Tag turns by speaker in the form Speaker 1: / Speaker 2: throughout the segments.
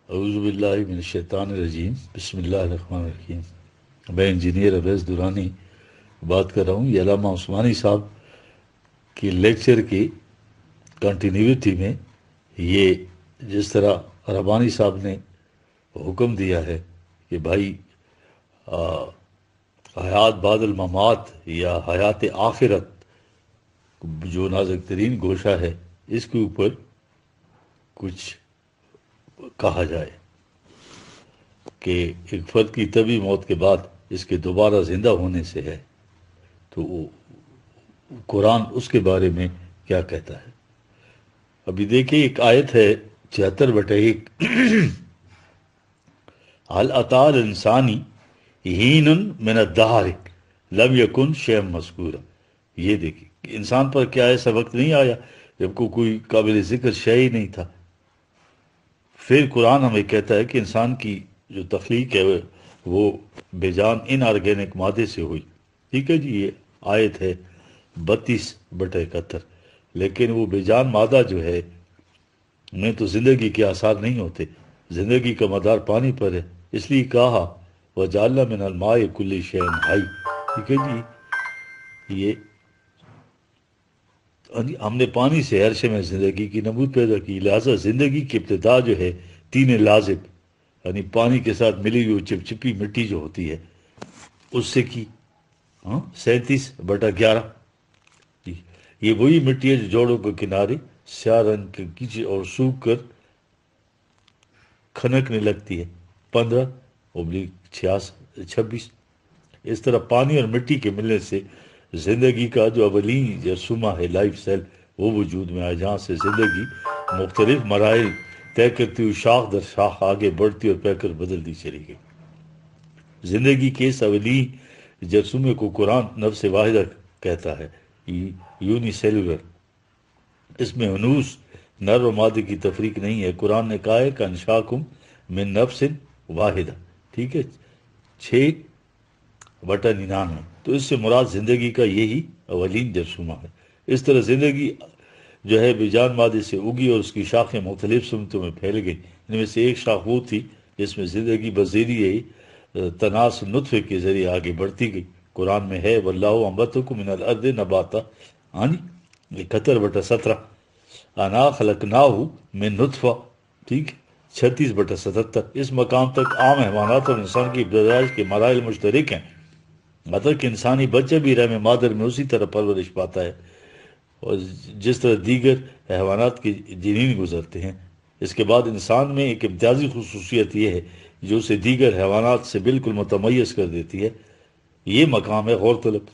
Speaker 1: اعوذ باللہ من الشیطان الرجیم، بسم اللہ الرحمن الرحیم۔ میں انجینئر اویس دورانی بات کر رہا ہوں۔ یہ علامہ عثمانی صاحب کی لیکچر کی کنٹینیوٹی میں یہ جس طرح ربانی صاحب نے حکم دیا ہے کہ بھائی حیات بعد الممات یا حیات آخرت جو نازک ترین گوشہ ہے، اس کے اوپر کچھ کہا جائے کہ ایک فرد کی طبی موت کے بعد اس کے دوبارہ زندہ ہونے سے ہے، تو قرآن اس کے بارے میں کیا کہتا ہے۔ ابھی دیکھیں، ایک آیت ہے 76/1، هل اتى الانسانی حین من الدہر لم یکن شیئا مذکورا۔ یہ دیکھیں کہ انسان پر کیا ایسا وقت نہیں آیا جب کو کوئی قابل ذکر شے ہی نہیں تھا۔ پھر قرآن ہمیں کہتا ہے کہ انسان کی جو تخلیق ہے وہ بے جان ان آرگینک مادے سے ہوئی۔ ٹھیک ہے جی، یہ آیت ہے 32/71۔ لیکن وہ بے جان مادہ جو ہے میں تو زندگی کے آثار نہیں ہوتے، زندگی کا مدار پانی پر ہے، اس لیے کہا وَجَعَلْنَا مِنَ الْمَاءِ كُلِّ شَيْءٍ حَيٍّ۔ ٹھیک ہے جی، یہ ہم نے پانی سے ہر شے میں زندگی کی نمود پیدا کی، لہٰذا زندگی کی ابتدا جو ہے تین لازم، یعنی پانی کے ساتھ ملی ہوئی چپچپی مٹی جو ہوتی ہے اس سے کی 37/11۔ یہ وہی مٹی ہے جو جوڑوں کے کنارے سیاہ رنگ کے کیچڑ اور سوکھ کر کھنکنے لگتی ہے 15/26۔ اس طرح پانی اور مٹی کے ملنے سے زندگی کا جو اولین جرثومہ ہے، لائف سیل، وہ وجود میں آئے، جہاں سے زندگی مختلف مراحل طے کرتی ہوئی شاخ در شاخ آگے بڑھتی اور پے کر بدلتی چلی گئی۔ زندگی کے اس اولین جرثومے کو قرآن نفس واحدہ کہتا ہے، یونی سیلولر۔ اس میں انوس نر و مادے کی تفریق نہیں ہے۔ قرآن نے کہا ہے کہ انشاکم من نفس واحدہ، ٹھیک ہے، 6/99۔ تو اس سے مراد زندگی کا یہی اولین جرثومہ ہے۔ اس طرح زندگی جو ہے بے جان مادے سے اگی اور اس کی شاخیں مختلف سمتوں میں پھیل گئی۔ ان میں سے ایک شاخ وہ تھی جس میں زندگی بذریعہ تناس نطفے کے ذریعے آگے بڑھتی گئی۔ قرآن میں ہے واللہ انبتکم من الارض نباتا، 71/17۔ انا خلقناہ من نطفہ، ٹھیک، 36/77۔ اس مقام تک عام حیوانات اور انسان کی پیدائش کے مراحل مشترک ہیں، مطلب کہ انسانی بچہ بھی رحم مادر میں اسی طرح پرورش پاتا ہے اور جس طرح دیگر حیوانات کے جنین گزرتے ہیں۔ اس کے بعد انسان میں ایک امتیازی خصوصیت یہ ہے جو اسے دیگر حیوانات سے بالکل متمیز کر دیتی ہے، یہ مقام ہے غور طلب۔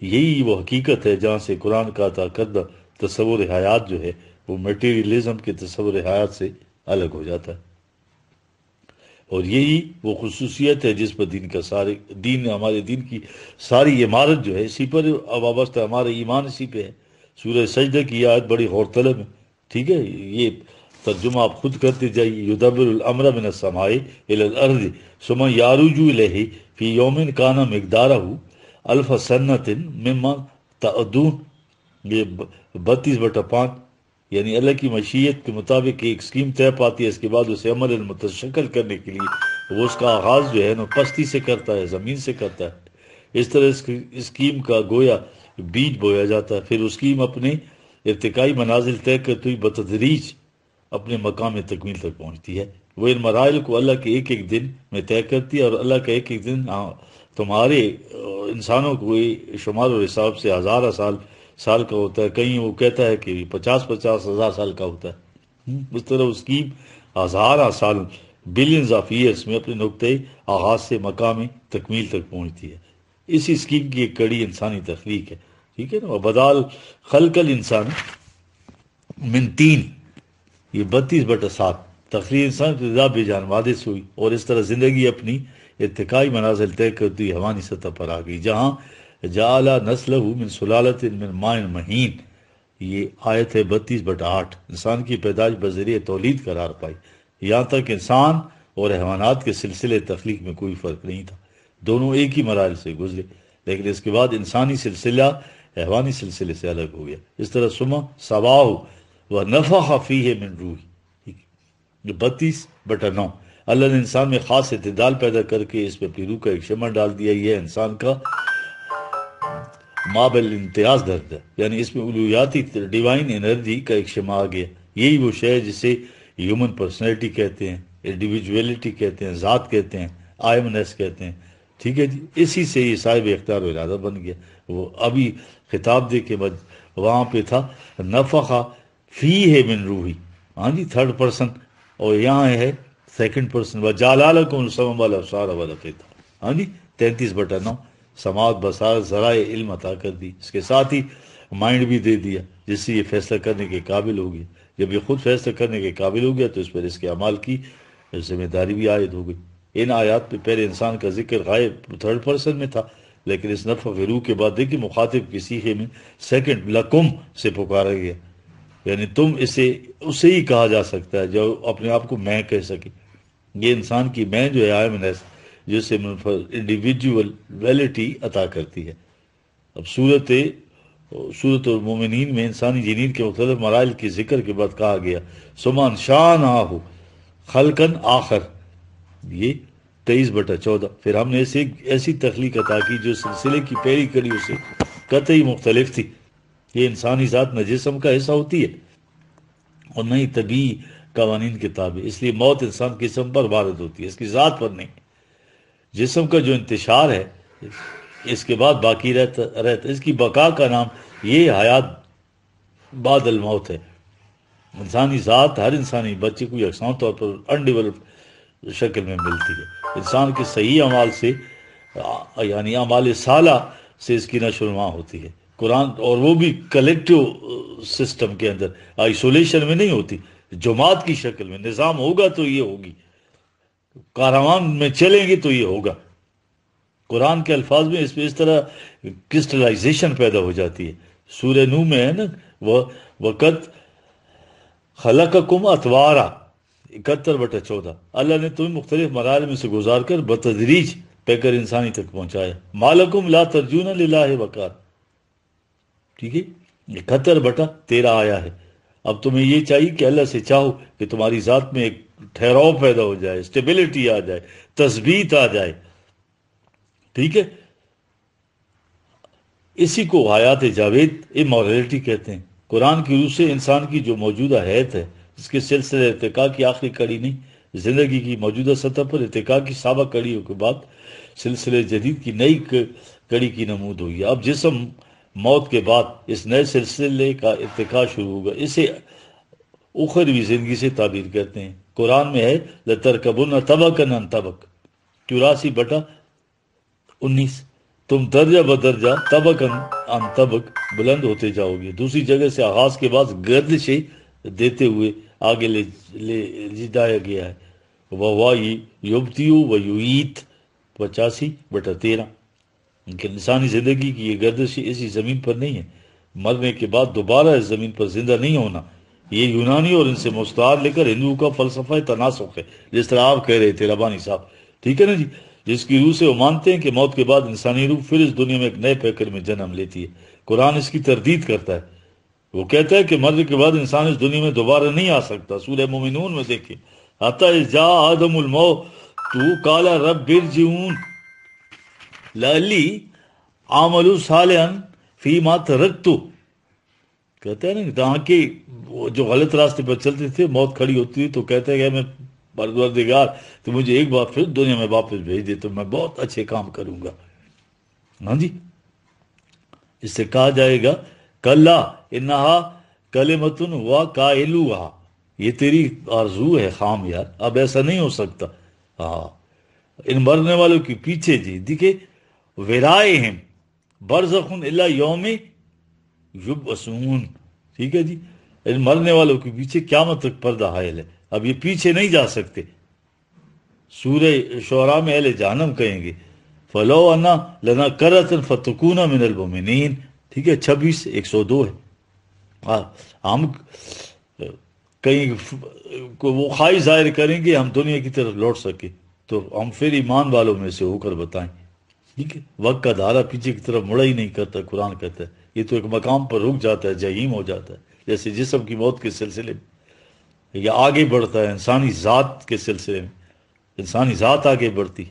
Speaker 1: یہی وہ حقیقت ہے جہاں سے قرآن کا عطا کردہ تصور حیات جو ہے وہ میٹیریلزم کے تصور حیات سے الگ ہو جاتا ہے، اور یہی وہ خصوصیت ہے جس پر ہمارے دین کی ساری عمارت جو ہے اسی پر وابستہ، ہمارا ایمان اسی پہ ہے۔ سورہ سجدہ کی آیت بڑی غور طلب ہے، ٹھیک ہے، یہ ترجمہ آپ خود کرتے جائیے، یدبر الامر من السماء الی الارض ثم یعرج الیہ فی یوم کان مقدارہ 1000 سنۃ مما تعدون۔ یہ 32/5، یعنی اللہ کی مشیت کے مطابق ایک اسکیم طے پاتی ہے، اس کے بعد اسے عمل متشکل کرنے کے لیے وہ اس کا آغاز جو ہے نا پستی سے کرتا ہے، زمین سے کرتا ہے۔ اس طرح اس اسکیم کا گویا بیج بویا جاتا ہے، پھر اسکیم اپنے ارتقائی منازل طے کرتے ہوئی بتدریج اپنے مقام تکمیل تک پہنچتی ہے۔ وہ ان مراحل کو اللہ کے ایک ایک دن میں طے کرتی ہے، اور اللہ کا ایک ایک دن تمہارے انسانوں کو شمار و حساب سے ہزارہ سال کا ہوتا ہے، کہیں وہ کہتا ہے کہ 50 ہزار سال کا ہوتا ہے۔ اس طرح اس کی ہزارہ سال، بلینز آف ایئرس میں اپنے نقطۂ آغاز سے مقام تکمیل تک پہنچتی ہے۔ اسی اسکیم کی ایک کڑی انسانی تخلیق ہے، ٹھیک ہے نا۔ بدال خلق الانسان من طین، یہ 32/7۔ تخلیق انسان کی ابتدا بے جان مادے سے ہوئی، اور اس طرح زندگی اپنی ارتقائی منازل طے کرتی ہوئی حیوانی سطح پر آ گئی، جہاں جعل نسلہ من سلالۃ من ماء مہین۔ یہ آیت ہے 32/8۔ انسان کی پیدائش بذریعہ تولید قرار پائی، یہاں تک انسان اور حیوانات کے سلسلے تخلیق میں کوئی فرق نہیں تھا، دونوں ایک ہی مراحل سے گزرے، لیکن اس کے بعد انسانی سلسلہ حیوانی سلسلے سے الگ ہو گیا۔ اس طرح ثم سواہ ونفخ فیہ من روح، 32/9 اللہ نے انسان میں خاص اعتدال پیدا کر کے اس پہ اپنی روح کا ایک شمع ڈال دیا. یہ انسان کا مابل امتیاز درد ہے، یعنی اس میں الوہیاتی ڈیوائن انرجی کا ایک شمع آ گیا. یہی وہ شے ہے جسے ہیومن پرسنالٹی کہتے ہیں، انڈیویجویلٹی کہتے ہیں، ذات کہتے ہیں، آئمنس کہتے ہیں. ٹھیک ہے جی، اسی سے یہ صاحب اختیار و ارادہ بن گیا. وہ ابھی خطاب دے کے بعد وہاں پہ تھا نفخہ فی ہے من روحی، ہاں جی، تھرڈ پرسن، اور یہاں ہے سیکنڈ پرسن. وجعل لکم السمع والابصار والافئدہ، ہاں جی، 33/9 سماعت، بصارت، ذرائع علم عطا کر دی. اس کے ساتھ ہی مائنڈ بھی دے دیا جس سے یہ فیصلہ کرنے کے قابل ہو گیا. جب یہ خود فیصلہ کرنے کے قابل ہو گیا تو اس پر اس کے اعمال کی ذمہ داری بھی عائد ہو گئی. ان آیات پہ پہلے انسان کا ذکر غائب تھرڈ پرسن میں تھا، لیکن اس نفخ روح کے بعد دیکھیے مخاطب کی سیغے میں سیکنڈ لکم سے پکارا گیا، یعنی تم اسے ہی کہا جا سکتا ہے جو اپنے آپ کو میں کہہ سکے. یہ انسان کی میں جو ہے آئمنس، جسے انڈیویجول ویلٹی عطا کرتی ہے. اب صورت المومنین میں انسانی جنین کے مختلف مراحل کے ذکر کے بعد کہا گیا سمان شان آہو خلقن آخر، یہ 23/14. پھر ہم نے ایسی تخلیق عطا کی جو سلسلے کی پہلی کڑیوں سے قطعی مختلف تھی. یہ انسانی ذات نہ جسم کا حصہ ہوتی ہے اور نہ ہی طبیعی قوانین کے تابع، اس لیے موت انسان کے جسم پر وارد ہوتی ہے، اس کی ذات پر نہیں. جسم کا جو انتشار ہے اس کے بعد باقی رہتا، اس کی بقا کا نام یہ حیات بعد الموت ہے. انسانی ذات ہر انسانی بچے کو یکساں طور پر انڈیولپ شکل میں ملتی ہے. انسان کے صحیح اعمال سے، یعنی اعمال صالح سے اس کی نشو و نما ہوتی ہے. قرآن، اور وہ بھی کلیکٹیو سسٹم کے اندر، آئسولیشن میں نہیں ہوتی، جماعت کی شکل میں. نظام ہوگا تو یہ ہوگی، کاروان میں چلیں گے تو یہ ہوگا. قرآن کے الفاظ میں اس طرح کرسٹلائزیشن پیدا ہو جاتی ہے. سورہ نوح میں ہے نا، وہ وقت خلقکم اطوارا 71/14. اللہ نے تمہیں مختلف مراحل میں سے گزار کر بتدریج پہ کر انسانی تک پہنچایا. مالکم لا ترجون للہ وقار، ٹھیک ہے، 71/13 آیا ہے. اب تمہیں یہ چاہیے کہ اللہ سے چاہو کہ تمہاری ذات میں ایک ٹھہراؤ پیدا ہو جائے، اسٹیبلٹی آ جائے، تثبیت آ جائے. ٹھیک ہے، اسی کو حیات جاوید امورلٹی کہتے ہیں. قرآن کی روح سے انسان کی جو موجودہ حیات ہے، اس کے سلسلے ارتقاء کی آخری کڑی نہیں، زندگی کی موجودہ سطح پر ارتقاء کی سابق کڑیوں کے بعد سلسلے جدید کی نئی کڑی کی نمود ہوئی. اب جسم موت کے بعد اس نئے سلسلے کا ارتقاء شروع ہوگا. اسے اخروی زندگی سے تعبیر کرتے ہیں. قرآن میں ہے لَتَرْكَبُنَّ طَبَقًا عَنْ طَبَقٍ 84/19. تم درجہ بدرجہ طبقاً عن طبق بلند ہوتے جاؤ گے. دوسری جگہ سے آغاز کے بعد گردشیں دیتے ہوئے آگے لے جایا گیا ہے. وَهُوَ يُبْدِئُ وَيُعِيدُ 85/13. کہ انسانی زندگی کی یہ گردش اسی زمین پر نہیں ہے، مرنے کے بعد دوبارہ اس زمین پر زندہ نہیں ہونا. یہ یونانی اور ان سے مستعار لے کر ہندوؤں کا فلسفہ تناسخ ہے، جس طرح آپ کہہ رہے تھے ربانی صاحب. ٹھیک ہے نا جی، جس کی روح سے وہ مانتے ہیں کہ موت کے بعد انسانی روح پھر اس دنیا میں ایک نئے پیکر میں جنم لیتی ہے. قرآن اس کی تردید کرتا ہے. وہ کہتا ہے کہ مرنے کے بعد انسان اس دنیا میں دوبارہ نہیں آ سکتا. سورہ مومنون میں دیکھیں، حتی اذ جاء آدم الموت قال رب ارجعون لعلی اعمل صالحا فیما ترکت. کہتے ہیں نا جہاں کے جو غلط راستے پر چلتے تھے، موت کھڑی ہوتی ہے تو کہتے ہیں کہ میں پروردگار تو مجھے ایک بار پھر دنیا میں واپس بھیج دے تو میں بہت اچھے کام کروں گا. ہاں جی، اس سے کہا جائے گا کلا انہا کلمۃ ہوا قائلوہا، یہ تیری آرزو ہے خام یار، اب ایسا نہیں ہو سکتا. ہاں، ان مرنے والوں کے پیچھے جی دیکھے ورائہم برزخ الا یوم یبعثون. ٹھیک ہے جی، ان مرنے والوں کے پیچھے قیامت تک پردہ حائل ہے، اب یہ پیچھے نہیں جا سکتے. سورہ شعراء میں اہل جہنم کہیں گے فلو انا لنا کرۃ فتکون من المؤمنین. ٹھیک ہے، 26/102 ہے. ہم کہیں کو وہ خواہش ظاہر کریں گے ہم دنیا کی طرف لوٹ سکے تو ہم پھر ایمان والوں میں سے ہو کر بتائیں. ٹھیک ہے، وقت کا دھارا پیچھے کی طرف مڑا ہی نہیں کرتا. قرآن کہتا ہے یہ تو ایک مقام پر رک جاتا ہے، جہیم ہو جاتا ہے، جیسے جسم کی موت کے سلسلے میں. یا آگے بڑھتا ہے انسانی ذات کے سلسلے میں، انسانی ذات آگے بڑھتی.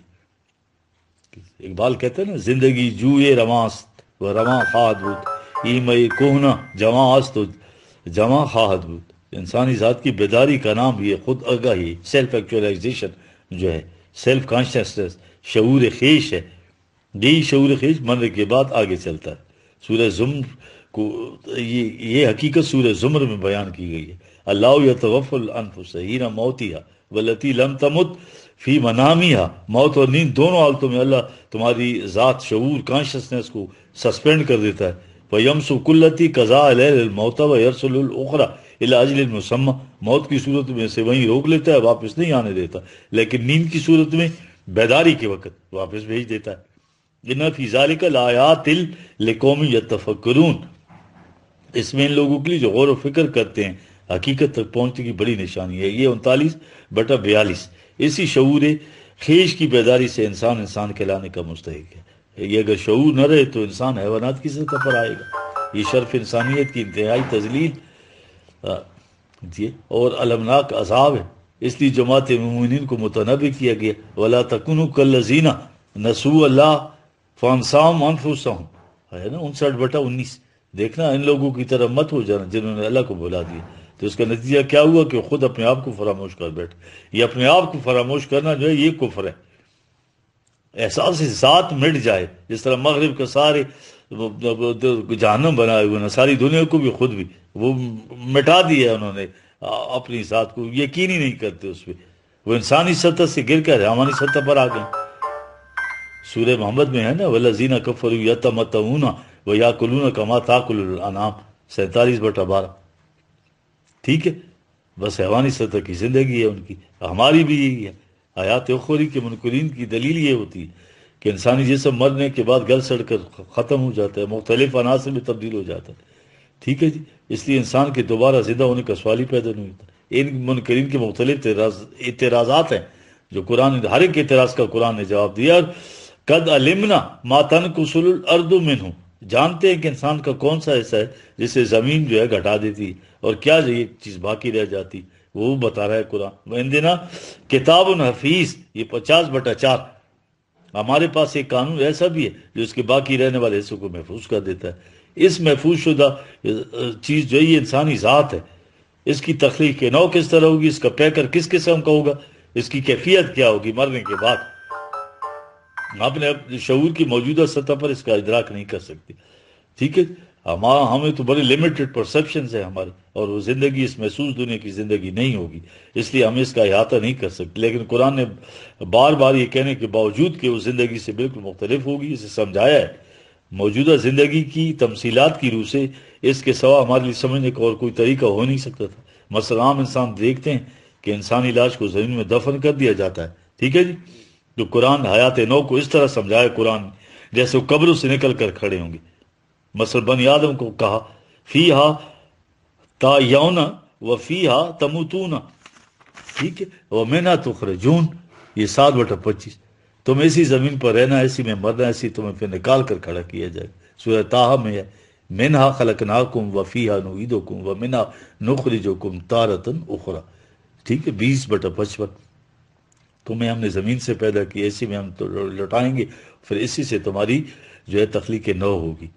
Speaker 1: اقبال کہتے ہیں نا، زندگی جوئے رواست و رواں خواہد بود، ایمے کوہنا جواں است و جواں خواہد بود. انسانی ذات کی بیداری کا نام یہ خود آگاہی، سیلف ایکچولائزیشن جو ہے، سیلف کانشیسنس، شعور خیش ہے. یہی شعور خیش مرنے کے بعد آگے چلتا ہے. سورہ زمر کو یہ حقیقت سورہ زمر میں بیان کی گئی ہے. اللہ یتوفی الانفس حین موتہا والتی لم تمت فی منامہا. موت اور نیند دونوں حالتوں میں اللہ تمہاری ذات، شعور، کانشیسنس کو سسپینڈ کر دیتا ہے. وَيَمْسُكُ الَّتِي قَضَىٰ عَلَيْهَا الْمَوْتَ وَيَرْسِلُ الْأُخْرَىٰ إِلَىٰ أَجَلٍ مُّسَمًّى. موت کی صورت میں سے وہیں روک لیتا ہے، واپس نہیں آنے دیتا، لیکن نیند کی صورت میں بیداری کے وقت واپس بھیج دیتا ہے. اِنَّ فِي ذَلِكَ لَآيَاتٍ لِقَوْمٍ يَتَّفَكَّرُونَ. اس میں ان لوگوں کے لیے جو غور و فکر کرتے ہیں حقیقت تک پہنچنے کی بڑی نشانی ہے. یہ 39/42. اسی شعور خیش کی بیداری سے انسان کہلانے کا مستحق ہے. یہ اگر شعور نہ رہے تو انسان حیوانات کی سطح پر آئے گا. یہ شرف انسانیت کی انتہائی تذلیل اور المناک عذاب ہے. اس لیے جماعت مومنین کو متنبہ کیا گیا، وَلَا تَكُونُوا كَالَّذِينَ نَسُوا اللَّهَ فَأَنسَاهُمْ أَنفُسَهُمْ. ہے نا 59/19. دیکھنا ان لوگوں کی طرح مت ہو جانا جنہوں نے اللہ کو بھلا دیا. تو اس کا نتیجہ کیا ہوا کہ خود اپنے آپ کو فراموش کر بیٹھے. یہ اپنے آپ کو فراموش کرنا جو ہے یہ کفر ہے. احساس ذات مٹ جائے، جس طرح مغرب کا سارے جہنم بنائے ہوئے نا، ساری دنیا کو بھی خود بھی وہ مٹا دیا انہوں نے اپنی ذات کو، یقین ہی نہیں کرتے اس پہ. وہ انسانی سطح سے گر کر حیوانی سطح پر آ گئے. سورہ محمد میں ہے نا، وَالَّذِينَ كَفَرُوا يَتَمَتَّعُونَ وَيَأْكُلُونَ كَمَا تَأْكُلُ الْأَنْعَامُ. 47/12. ٹھیک ہے، بس حیوانی سطح کی زندگی ہے ان کی، ہماری بھی یہی ہے. آیات اخری کے منکرین کی دلیل یہ ہوتی ہے کہ انسانی جسم مرنے کے بعد گل سڑ کر ختم ہو جاتا ہے، مختلف عناصر میں تبدیل ہو جاتا ہے. ٹھیک ہے جی، اس لیے انسان کے دوبارہ زندہ ہونے کا سوال ہی پیدا نہیں ہوتا. ان منکرین کے مختلف اعتراضات ہیں جو قرآن، ہر ایک اعتراض کا قرآن نے جواب دیا. قد علمنا ما تنقص الارض منہ. جانتے ہیں کہ انسان کا کون سا حصہ ہے جسے زمین جو ہے گھٹا دیتی ہے، اور کیا یہ چیز باقی رہ جاتی، وہ بتا رہا ہے قرآن. وَعِنْدِنَا کتاب حفیظ. یہ 50/4. ہمارے پاس ایک قانون ایسا بھی ہے جو اس کے باقی رہنے والے حصوں کو محفوظ کر دیتا ہے. اس محفوظ شدہ چیز جو ہے یہ انسانی ذات ہے. اس کی تخلیق کے نو کس طرح ہوگی، اس کا پیکر کس قسم کا ہوگا، اس کی کیفیت کیا ہوگی مرنے کے بعد، اپنے شعور کی موجودہ سطح پر اس کا ادراک نہیں کر سکتے. ٹھیک ہے، ہمیں تو بڑے لمیٹڈ پرسیپشنز ہیں ہمارے، اور وہ زندگی اس محسوس دنیا کی زندگی نہیں ہوگی، اس لیے ہم اس کا احاطہ نہیں کر سکتے. لیکن قرآن نے بار بار یہ کہنے کے باوجود کہ وہ زندگی سے بالکل مختلف ہوگی، اسے سمجھایا ہے. موجودہ زندگی کی تمثیلات کی روح سے اس کے سوا ہمارے لیے سمجھنے کا اور کوئی طریقہ ہو نہیں سکتا تھا. مثلا عام انسان دیکھتے ہیں کہ انسانی لاش کو زمین میں دفن کر دیا جاتا ہے. ٹھیک ہے جی، تو قرآن حیات نو کو اس طرح سمجھایا قرآن جیسے وہ قبروں سے نکل کر کھڑے ہوں گے. مثلا بنی آدم کو کہا فیہا تحیون و فیہا تموتون. ٹھیک ہے، ومنہا تخرجون. یہ 7/25. تم ایسی زمین پر رہنا، ایسی میں مرنا، ایسی تمہیں پھر نکال کر کھڑا کیا جائے. سورہ طٰہٰ میں ہے منہا خلقناکم و فیہا نعیدکم و منہا نخرجکم تارۃ اخری. ٹھیک ہے، 20/55. تمہیں ہم نے زمین سے پیدا کی، ایسی میں ہم لوٹائیں گے، پھر اسی سے تمہاری جو ہے تخلیق نو ہوگی.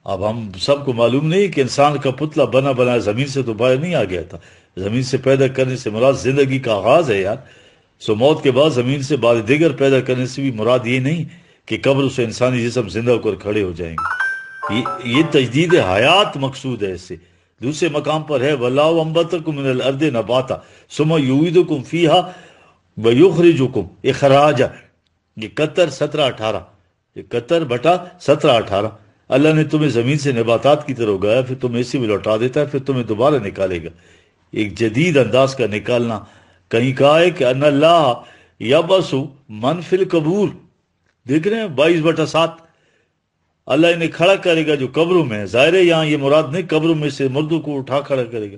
Speaker 1: اب ہم سب کو معلوم نہیں کہ انسان کا پتلا بنا بنا زمین سے تو باہر نہیں آ گیا تھا. زمین سے پیدا کرنے سے مراد زندگی کا آغاز ہے یار. سو موت کے بعد زمین سے بار دیگر پیدا کرنے سے بھی مراد یہ نہیں کہ قبر سے انسانی جسم زندہ ہو کر کھڑے ہو جائیں گے. یہ تجدید حیات مقصود ہے. اس سے دوسرے مقام پر ہے وَاللَّهُ أَنبَتَكُم مِّنَ الْأَرْضِ نَبَاتًا ثُمَّ يُعِيدُكُم فِيهَا وَيُخْرِجُكُم إِخْرَاجًا. یہ 71/17-18. یہ 71/17-18. اللہ نے تمہیں زمین سے نباتات کی طرح اگایا، پھر تمہیں اسی میں لوٹا دیتا ہے، پھر تمہیں دوبارہ نکالے گا. ایک جدید انداز کا نکالنا. کہیں کہا ہے کہ ان اللہ یبعث من فی القبور. دیکھ رہے ہیں 22/7. اللہ انہیں کھڑا کرے گا جو قبروں میں ہے. ظاہر ہے یہاں یہ مراد نہیں قبروں میں سے مردوں کو اٹھا کھڑا کرے گا،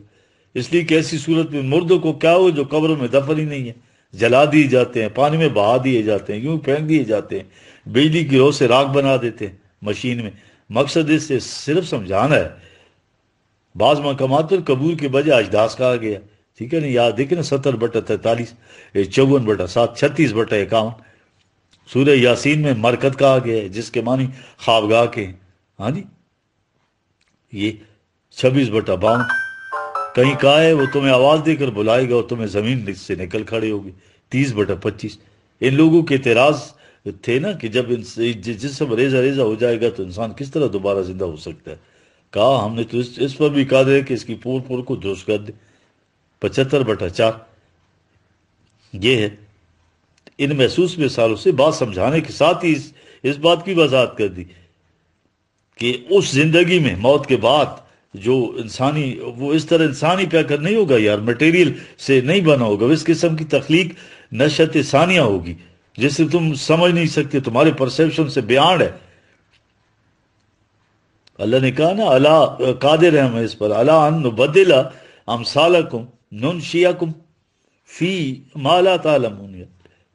Speaker 1: اس لیے کہ ایسی صورت میں مردوں کو کیا ہو جو قبروں میں دفن ہی نہیں ہے، جلا دیے جاتے ہیں، پانی میں بہا دیے جاتے ہیں، یوں پھینک دیے جاتے ہیں، بجلی کی رو سے راکھ بنا دیتے ہیں مشین میں. مقصد اس سے صرف سمجھانا ہے بعض مقامات پر قبور کے بجائے اجداث کہا گیا، ٹھیک ہے نا، یاد دیکھیں نا 70/43، 54/7، 36/51۔ سورہ یاسین میں مرکت کہا گیا ہے جس کے معنی خوابگاہ کے ہیں، ہاں جی، یہ 26/52۔ کہیں کہا ہے وہ تمہیں آواز دے کر بلائے گا اور تمہیں زمین سے نکل کھڑے ہوگی، 30/25۔ ان لوگوں کے اعتراض تھے نا کہ جب جسم ریزہ ریزہ ہو جائے گا تو انسان کس طرح دوبارہ زندہ ہو سکتا ہے؟ کہا ہم نے تو اس پر بھی قادر ہے کہ اس کی پور پور کو درست کر دے، 75/4۔ یہ ہے ان محسوس مثالوں سے بات سمجھانے کے ساتھ ہی اس بات کی وضاحت کر دی کہ اس زندگی میں موت کے بعد جو انسانی، وہ اس طرح انسانی پیکر نہیں ہوگا یار، مٹیریل سے نہیں بنا ہوگا، اس قسم کی تخلیق نشأت ثانیہ ہوگی جسے تم سمجھ نہیں سکتے، تمہارے پرسیپشن سے بیانڈ ہے۔ اللہ نے کہا نا اللہ قادر ہے ہم اس پر، اللہ ان نبدل امثالکم ننشئکم فی ما لا تعلمون،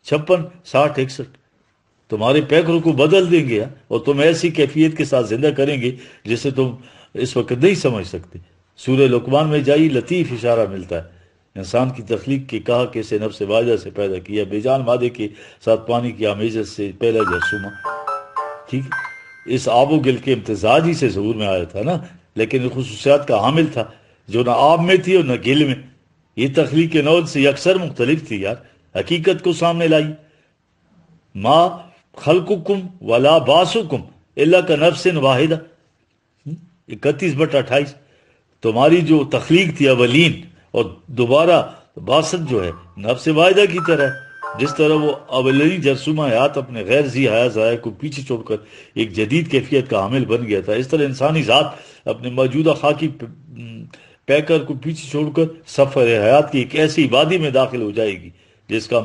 Speaker 1: 56، 60، 61، تمہارے پیکروں کو بدل دیں گے اور تم ایسی کیفیت کے ساتھ زندہ کریں گے جسے تم اس وقت نہیں سمجھ سکتے۔ سورہ لقمان میں جائی لطیف اشارہ ملتا ہے انسان کی تخلیق کے، کہا کہ اسے نفس واحدہ سے پیدا کیا، بے جان مادے کے ساتھ پانی کی آمیزش سے پہلا جرثومہ، ٹھیک ہے، اس آب و گل کے امتزاج ہی سے ظہور میں آیا تھا نا، لیکن خصوصیات کا حامل تھا جو نہ آب میں تھی اور نہ گل میں۔ یہ تخلیق کے نوع سے یکسر مختلف تھی یار، حقیقت کو سامنے لائی۔ ما خلقکم ولا باسکم الا کنفس واحدہ، 31/28۔ تمہاری جو تخلیق تھی اولین اور دوبارہ باسط جو ہے نفس واحدہ کی طرح ہے، جس طرح وہ اولین جرثومہ حیات اپنے غیر ذی حیات ذرائع کو پیچھے چھوڑ کر ایک جدید کیفیت کا حامل بن گیا تھا، اس طرح انسانی ذات اپنے موجودہ خاکی پیکر کو پیچھے چھوڑ کر سفر حیات کی ایک ایسی وادی میں داخل ہو جائے گی جس کا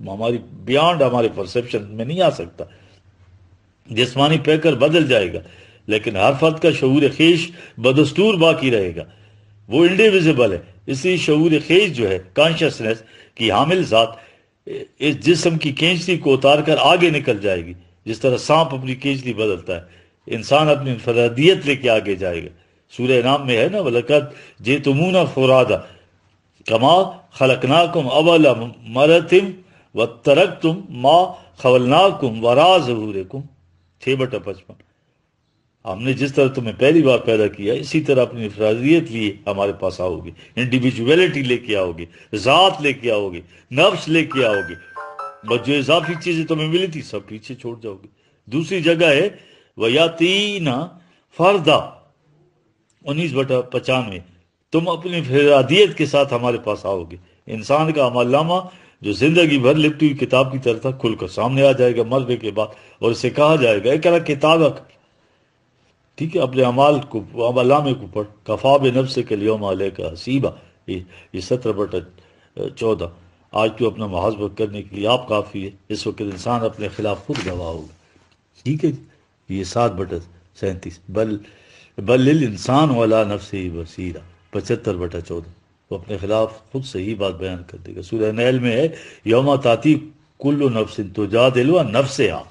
Speaker 1: ہماری بیانڈ ہمارے پرسیپشن میں نہیں آ سکتا۔ جسمانی پیکر بدل جائے گا لیکن ہر فرد کا شعور خیش بدستور باقی رہے گا، وہ انڈیویزیبل ہے، اس لیے شعور خیش جو ہے کانشسنس کی حامل ذات اس جسم کی کینچلی کو اتار کر آگے نکل جائے گی، جس طرح سانپ اپنی کینچلی بدلتا ہے، انسان اپنی انفرادیت لے کے آگے جائے گا۔ سورہ انعام میں ہے نا وَلَقَدْ جِئْتُمُونَا فُرَادًا كَمَا خَلَقْنَاكُمْ أَوَّلَ مَرَّةٍ وَتَرَكْتُمْ مَا خَوَلْنَاكُمْ وَرَاءَ ظُهُورِكُمْ، 6/55۔ ہم نے جس طرح تمہیں پہلی بار پیدا کیا اسی طرح اپنی انفرادیت لیے ہمارے پاس آؤ گے، انڈیویجویلٹی لے کے آؤ گے، ذات لے کے آؤ گے، نفس لے کے آؤ گے، بس جو اضافی چیزیں تمہیں ملی تھی سب پیچھے چھوڑ جاؤ گے۔ دوسری جگہ ہے وَيَأْتِينَ فَرْدًا، 19/95، تم اپنی انفرادیت کے ساتھ ہمارے پاس آؤ گے۔ انسان کا عمل نامہ جو زندگی بھر لپٹی ہوئی کتاب کی طرح تھا کھل کر سامنے آ جائے گا مرنے کے بعد، اور اسے کہا جائے گا اقرأ کتابک، ٹھیک ہے، اپنے عمال کو، عمل نامے کو پڑھ، کفا بنفسک الیوم علیک حسیبا، یہ 17/14۔ آج تو اپنا محاسبہ کرنے کے لیے آپ کافی ہے، اس وقت انسان اپنے خلاف خود گواہ ہوگا، ٹھیک ہے جی۔ یہ 7/37، بل للانسان ولا نفسہ بصیرہ، 75/14، وہ اپنے خلاف خود صحیح بات بیان کر دے گا۔ سورہ نیل میں ہے یوم تاتی کل نفس تجادل عن نفسہا،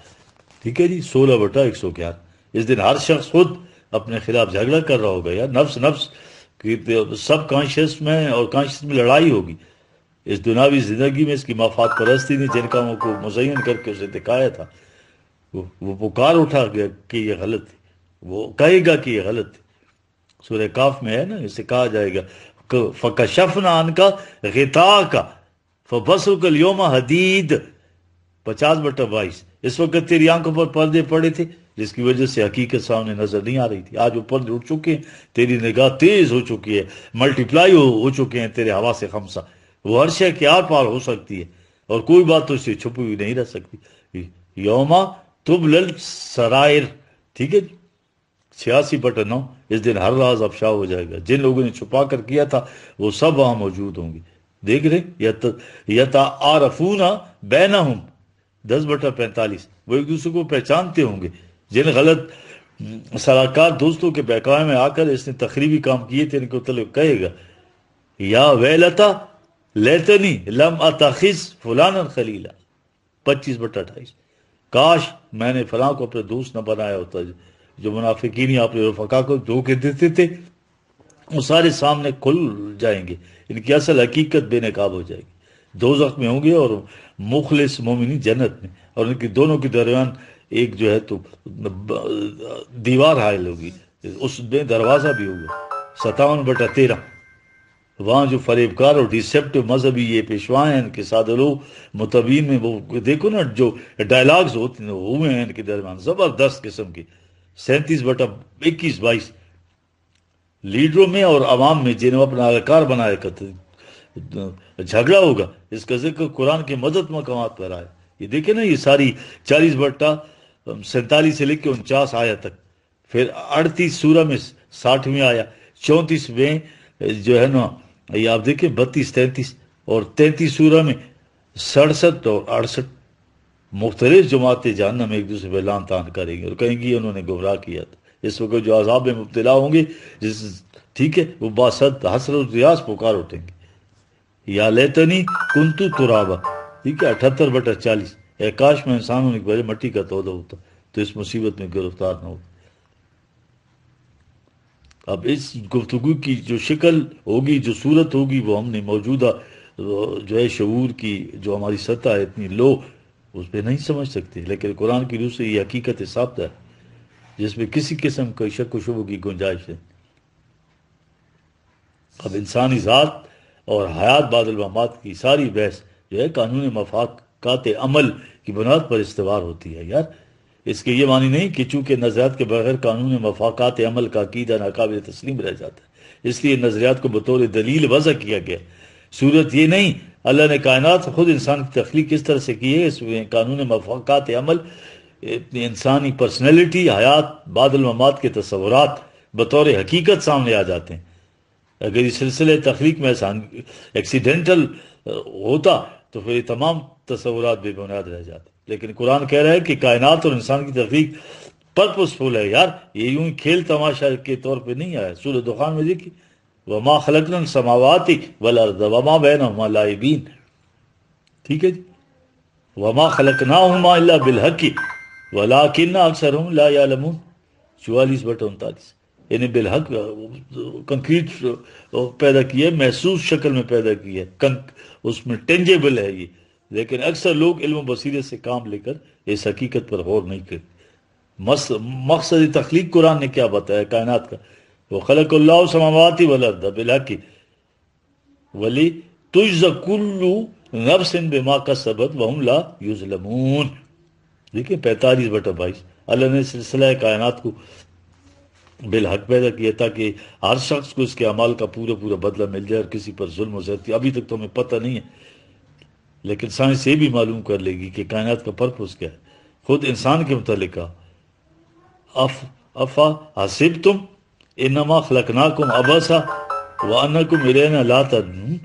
Speaker 1: ٹھیک ہے جی، 16/111۔ اس دن ہر شخص خود اپنے خلاف جھگڑا کر رہا ہوگا یار، نفس کی سب کانشیس میں اور کانشیس میں لڑائی ہوگی۔ اس دنیاوی زندگی میں اس کی مفاد پرستی نے جن کاموں کو مزین کر کے اسے دکھایا تھا، وہ پکار اٹھا گیا کہ یہ غلط تھی، وہ کہے گا کہ یہ غلط تھی۔ سورہ کاف میں ہے نا، اسے کہا جائے گا فَكَشَفْنَا عَنْكَ غِطَاءَكَ فَبَصَرُكَ الْيَوْمَ حَدِيدٌ، 50/22۔ اس وقت تیری آنکھوں پر پردے پڑے تھے جس کی وجہ سے حقیقت سامنے نظر نہیں آ رہی تھی، آج وہ پردے اٹھ چکے ہیں، تیری نگاہ تیز ہو چکی ہے، ملٹیپلائی ہو چکے ہیں تیرے حواس خمسہ، وہ ہر شے کے آر پار ہو سکتی ہے اور کوئی بات تو اس سے چھپی ہوئی نہیں رہ سکتی۔ یوما تبل السرائر، ٹھیک ہے، 86/9۔ اس دن ہر راز افشا ہو جائے گا، جن لوگوں نے چھپا کر کیا تھا وہ سب وہاں موجود ہوں گے، دیکھ رہے یتعارفون بینہم، 10/45، وہ ایک دوسرے کو پہچانتے ہوں گے۔ جن غلط سلاکار دوستوں کے بہکاوے میں آ کر اس نے تخریبی کام کیے تھے ان کو طلب کہے گا یا ویلتا لیتنی لم اتخذ فلانا خلیلا، 25/28، کاش میں نے فلاں کو اپنے دوست نہ بنایا ہوتا۔ جو منافقین اپنے رفقا کو دھوکے دیتے تھے وہ سارے سامنے کھل جائیں گے، ان کی اصل حقیقت بے نقاب ہو جائے گی، دوزخ میں ہوں گے اور مخلص مومنین جنت میں، اور ان کی دونوں کے درمیان ایک جو ہے تو دیوار حائل ہوگی، اس میں دروازہ بھی ہوگا۔ 57/13 وہاں جو فریبکار اور ڈیسیپٹو مذہبی یہ پیشوائے ہیں، ان کے سادہ لوگ متبین میں وہ دیکھو نا جو ڈائلاگز ہوتے ہیں ہوئے ہیں ان کے درمیان زبردست قسم کے، 37/21-22 لیڈروں میں اور عوام میں جنہوں اپنا اہلکار بنائے کرتے جھگڑا ہوگا، اس کا ذکر قرآن کے مدد مقامات پر آئے۔ یہ دیکھیں نا، یہ ساری 40/47 سے لے کے 49 آیا تک، پھر 38 سورہ میں 60ویں آیا، 34 میں جو ہے نا یہ آپ دیکھیں 32-33، اور 33 سورہ میں 67 اور 68 مختلف جماعتیں جہنم ایک دوسرے پہ لعن طعن کریں گے اور کہیں گے انہوں نے گمراہ کیا تھا۔ اس وقت جو عذاب میں مبتلا ہوں گے، ٹھیک ہے، وہ باسط حسرت و ریاض پکار اٹھیں گے، یا لیتنی کنتو ترابا، ٹھیک ہے، 78/40 اے کاش میں انسان ہونے کے بجائے مٹی کا تودہ ہوتا تو اس مصیبت میں گرفتار نہ ہوتا۔ اب اس گفتگو کی جو شکل ہوگی، جو صورت ہوگی، وہ ہم نے موجودہ جو ہے شعور کی جو ہماری سطح ہے اتنی لو، اس پہ نہیں سمجھ سکتے، لیکن قرآن کی روح سے یہ حقیقت ثابت ہے جس میں کسی قسم کا شک و شبہ کی گنجائش ہے۔ اب انسانی ذات اور حیات بعد الممات کی ساری بحث جو ہے قانون مفاقات عمل کی بنیاد پر استوار ہوتی ہے یار۔ اس کے یہ معنی نہیں کہ چونکہ نظریات کے بغیر قانون مفاقات عمل کا عقیدہ ناقابل تسلیم رہ جاتا ہے، اس لیے نظریات کو بطور دلیل وضع کیا گیا۔ صورت یہ نہیں، اللہ نے کائنات خود انسان کی تخلیق کس طرح سے کی ہے، اس میں قانون مفاقات عمل، انسانی پرسنالٹی، حیات بعد الممات کے تصورات بطور حقیقت سامنے آ جاتے ہیں۔ اگر یہ سلسلہ تخلیق میں ایکسیڈنٹل ہوتا تو پھر یہ تمام تصورات بے بنیاد رہ جاتے، لیکن قرآن کہہ رہا ہے کہ کائنات اور انسان کی تخلیق پرپسفل ہے یار، یہ یوں کھیل تماشا کے طور پہ نہیں آیا۔ سورہ دخان میں دیکھیے، وما خلقنا السماوات والارض وما بینہما لاعبین، ٹھیک ہے جی، وما خلقناہما الا بالحق ولکن اکثرہم لا یعلمون، 44/39 یعنی بالحق کنکریٹ پیدا کی ہے، محسوس شکل میں پیدا کی ہے، اس میں ٹینجیبل ہے یہ، لیکن اکثر لوگ علم و بصیرت سے کام لے کر اس حقیقت پر غور نہیں کرتے۔ مقصد تخلیق قرآن نے کیا بتایا کائنات کا، وہ خلق اللہ السماوات والارض بالحق ولی تجزی کل نفس بما کسبت وہم لا یظلمون۔ دیکھیں 45/22 اللہ نے سلسلہ کائنات کو بالحق پیدا کیا تاکہ ہر شخص کو اس کے اعمال کا پورا بدلہ مل جائے اور کسی پر ظلم و زیادتی۔ ابھی تک تو ہمیں پتہ نہیں ہے، لیکن سائنس یہ بھی معلوم کر لے گی کہ کائنات کا پرپس کیا ہے۔ خود انسان کے متعلق کہا، افا حسبتم انما خلقناکم عبثا وانکم الینا لا ترجعون،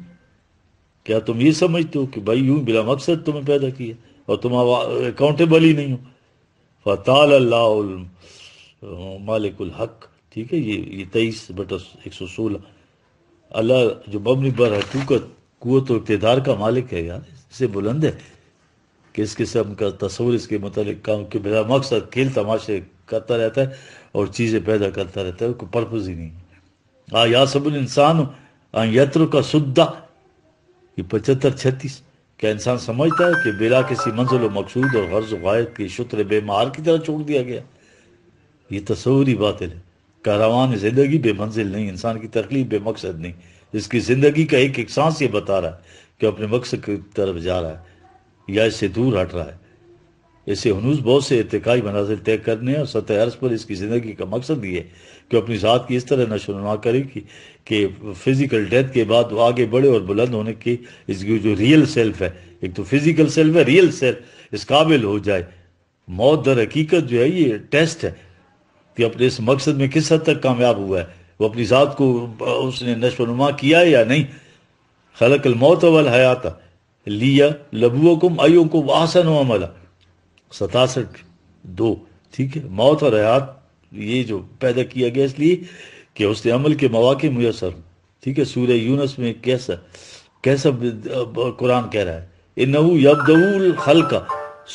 Speaker 1: کیا تم یہ سمجھتے ہو کہ بھائی یوں بلا مقصد تمہیں پیدا کیا اور تم اکاؤنٹیبل ہی نہیں ہو؟ فتعالی اللہ مالک الحق، ٹھیک ہے، یہ 23/116 اللہ جو مبنی بر حقوقت قوت و اقتدار کا مالک ہے یار، اس سے بلند ہے کہ اس قسم کا تصور اس کے متعلق کام کہ بلا مقصد کھیل تماشے کرتا رہتا ہے اور چیزیں پیدا کرتا رہتا ہے، کوئی پرپز ہی نہیں۔ یا سب الانسان یتر کا سدہ، یہ 75-36 کیا انسان سمجھتا ہے کہ بلا کسی منزل و مقصود اور غرض و غایت کی شتر بے مہار کی طرح چھوڑ دیا گیا؟ یہ تصوری باطل ہے۔ کاروان زندگی بے منزل نہیں، انسان کی تخلیق بے مقصد نہیں، اس کی زندگی کا ایک سانس یہ بتا رہا ہے کہ اپنے مقصد کی طرف جا رہا ہے یا اس سے دور ہٹ رہا ہے۔ اسے ہنوز بہت سے ارتقائی منازل طے کرنے اور سطح عرض پر اس کی زندگی کا مقصد یہ ہے کہ اپنی ذات کی اس طرح نشو و نما کرے کہ فزیکل ڈیتھ کے بعد وہ آگے بڑھے اور بلند ہونے کی اس کی جو ریئل سیلف ہے، ایک تو فزیکل سیلف ہے، ریئل سیلف اس قابل ہو جائے۔ موت در حقیقت جو ہے یہ ٹیسٹ ہے کہ اپنے اس مقصد میں کس حد تک کامیاب ہوا ہے، وہ اپنی ذات کو اس نے نشو و نما کیا ہے یا نہیں۔ خلق الموت والحیات لیبلوکم ایکم احسن عملا، 67-2، ٹھیک ہے، موت اور حیات یہ جو پیدا کیا گیا اس لیے کہ اس نے عمل کے مواقع میسر ہوں، ٹھیک ہے۔ سورہ یونس میں کیسا قرآن کہہ رہا ہے، انہو یبدأ الخلق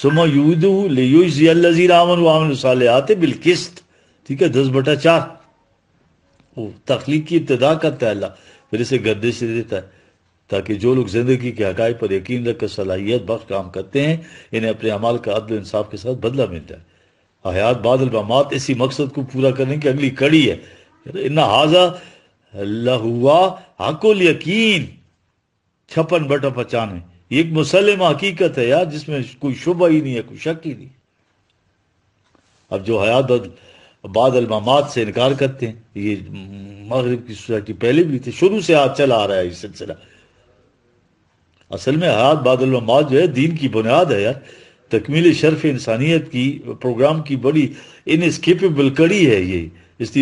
Speaker 1: ثم یعیدہ لیجزی الذین آمنوا وعملوا الصالحات بالقسط، ٹھیک ہے، 10/4۔ وہ تخلیق کی ابتدا کرتا ہے اللہ، پھر اسے گردش دیتا ہے تاکہ جو لوگ زندگی کے حقائق پر یقین رکھ کر صلاحیت بخش کام کرتے ہیں انہیں اپنے اعمال کا عدل و انصاف کے ساتھ بدلہ مل جائے۔ حیات بعد الممات اسی مقصد کو پورا کرنے کی اگلی کڑی ہے۔ ان ھذا لہوا حق الیقین، 56/95، یہ ایک مسلمہ حقیقت ہے یار، جس میں کوئی شبہ ہی نہیں ہے، کوئی شک ہی نہیں۔ اب جو حیات بعد الممات سے انکار کرتے ہیں، یہ مغرب کی سوسائٹی پہلے بھی تھی، شروع سے آج چلا آ رہا ہے یہ سلسلہ۔ اصل میں حیات بعد الممات جو ہے دین کی بنیاد ہے یار، تکمیل شرف انسانیت کی پروگرام کی بڑی انسکیپیبل کڑی ہے یہ، اس لیے